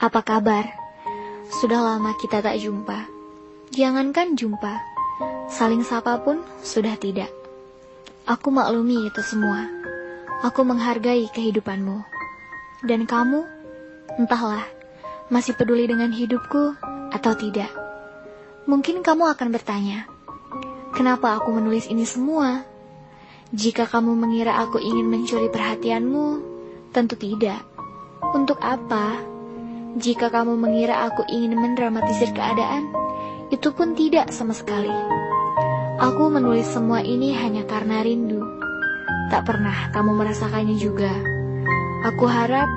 Apa kabar? Sudah lama kita tak jumpa. Jangankan jumpa, saling sapa pun sudah tidak. Aku maklumi itu semua. Aku menghargai kehidupanmu. Dan kamu, entahlah, masih peduli dengan hidupku atau tidak. Mungkin kamu akan bertanya, kenapa aku menulis ini semua? Jika kamu mengira aku ingin mencuri perhatianmu, tentu tidak. Untuk apa? Jika kamu mengira aku ingin mendramatisir keadaan, itu pun tidak sama sekali. Aku menulis semua ini hanya karena rindu. Tak pernah kamu merasakannya juga. Aku harap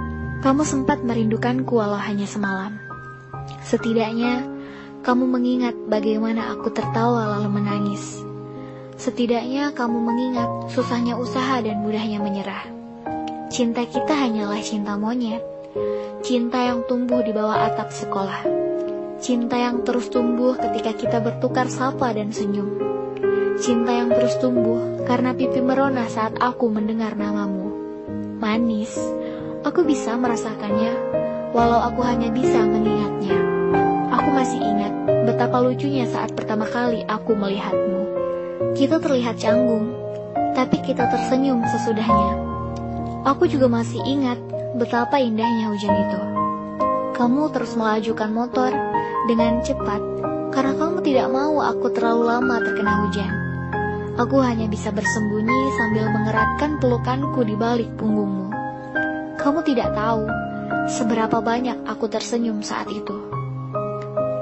kamu sempat merindukanku walau hanya semalam. Setidaknya, kamu mengingat bagaimana aku tertawa lalu menangis. Setidaknya kamu mengingat susahnya usaha dan mudahnya menyerah. Cinta kita hanyalah cinta monyet. Cinta yang tumbuh di bawah atap sekolah. Cinta yang terus tumbuh ketika kita bertukar sapa dan senyum. Cinta yang terus tumbuh karena pipi merona saat aku mendengar namamu. Manis, aku bisa merasakannya, walau aku hanya bisa mengingatnya. Aku masih ingat betapa lucunya saat pertama kali aku melihatmu. Kita terlihat canggung, tapi kita tersenyum sesudahnya. Aku juga masih ingat betapa indahnya hujan itu. Kamu terus melajukan motor dengan cepat karena kamu tidak mau aku terlalu lama terkena hujan. Aku hanya bisa bersembunyi sambil mengeratkan pelukanku di balik punggungmu. Kamu tidak tahu seberapa banyak aku tersenyum saat itu.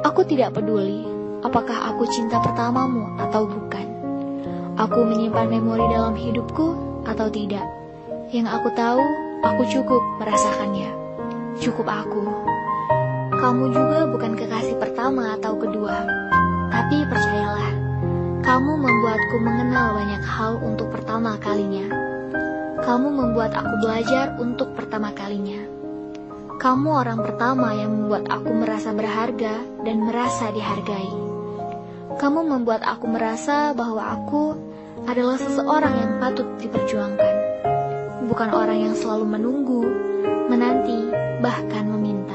Aku tidak peduli apakah aku cinta pertamamu atau bukan. Aku menyimpan memori dalam hidupku atau tidak. Yang aku tahu, aku cukup merasakannya. Cukup aku. Kamu juga bukan kekasih pertama atau kedua. Tapi percayalah, kamu membuatku mengenal banyak hal untuk pertama kalinya. Kamu membuat aku belajar untuk pertama kalinya. Kamu orang pertama yang membuat aku merasa berharga dan merasa dihargai. Kamu membuat aku merasa bahwa aku adalah seseorang yang patut diperjuangkan. Bukan orang yang selalu menunggu, menanti, bahkan meminta.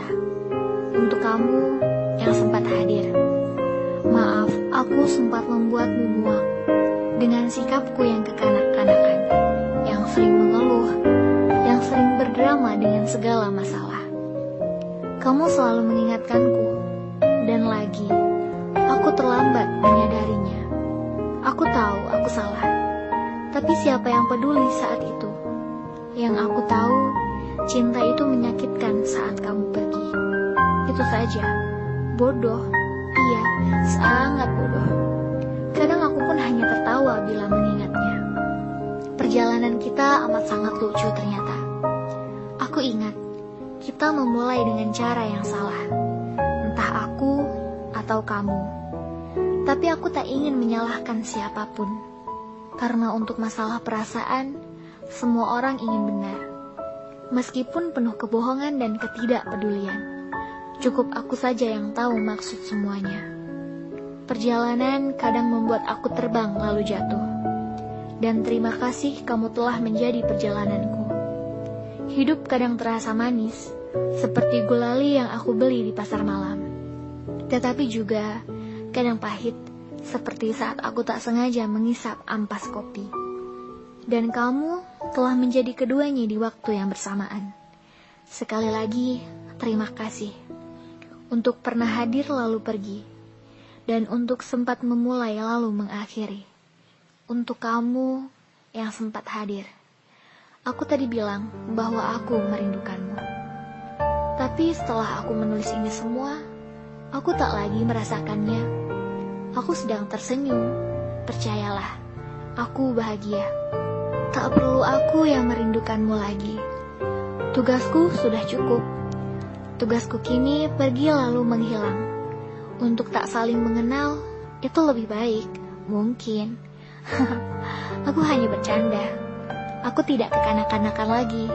Untuk kamu yang sempat hadir. Maaf, aku sempat membuatmu muak dengan sikapku yang kekanak-kanakan, yang sering mengeluh, yang sering berdrama dengan segala masalah. Kamu selalu mengingatkanku, dan lagi, aku terlambat menyadarinya. Aku tahu aku salah, tapi siapa yang peduli saat itu? Yang aku tahu, cinta itu menyakitkan saat kamu pergi. Itu saja, bodoh, iya, sangat bodoh. Kadang aku pun hanya tertawa bila mengingatnya. Perjalanan kita amat sangat lucu ternyata. Aku ingat, kita memulai dengan cara yang salah. Entah aku atau kamu. Tapi aku tak ingin menyalahkan siapapun. Karena untuk masalah perasaan, semua orang ingin benar. Meskipun penuh kebohongan dan ketidakpedulian. Cukup aku saja yang tahu maksud semuanya. Perjalanan kadang membuat aku terbang lalu jatuh. Dan terima kasih kamu telah menjadi perjalananku. Hidup kadang terasa manis, seperti gulali yang aku beli di pasar malam. Tetapi juga kadang pahit, seperti saat aku tak sengaja mengisap ampas kopi. Dan kamu telah menjadi keduanya di waktu yang bersamaan. Sekali lagi, terima kasih. Untuk pernah hadir lalu pergi. Dan untuk sempat memulai lalu mengakhiri. Untuk kamu yang sempat hadir. Aku tadi bilang bahwa aku merindukanmu. Tapi setelah aku menulis ini semua, aku tak lagi merasakannya. Aku sedang tersenyum. Percayalah, aku bahagia. Tak perlu aku yang merindukanmu lagi. Tugasku sudah cukup. Tugasku kini pergi lalu menghilang. Untuk tak saling mengenal, itu lebih baik. Mungkin. Aku hanya bercanda. Aku tidak kekanak-kanakan lagi.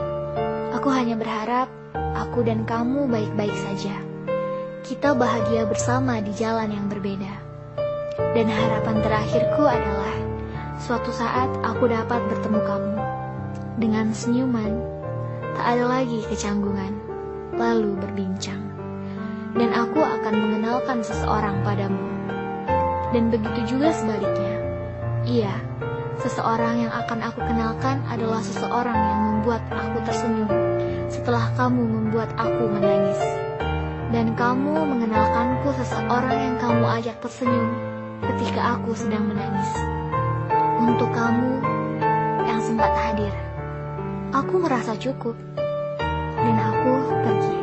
Aku hanya berharap aku dan kamu baik-baik saja. Kita bahagia bersama di jalan yang berbeda. Dan harapan terakhirku adalah suatu saat aku dapat bertemu kamu. Dengan senyuman, tak ada lagi kecanggungan, lalu berbincang. dan aku akan mengenalkan seseorang padamu. Dan begitu juga sebaliknya. Iya, seseorang yang akan aku kenalkan adalah seseorang yang membuat aku tersenyum setelah kamu membuat aku menangis. Dan kamu mengenalkanku seseorang yang kamu ajak tersenyum ketika aku sedang menangis. Untuk kamu yang sempat hadir, aku merasa cukup dan aku pergi.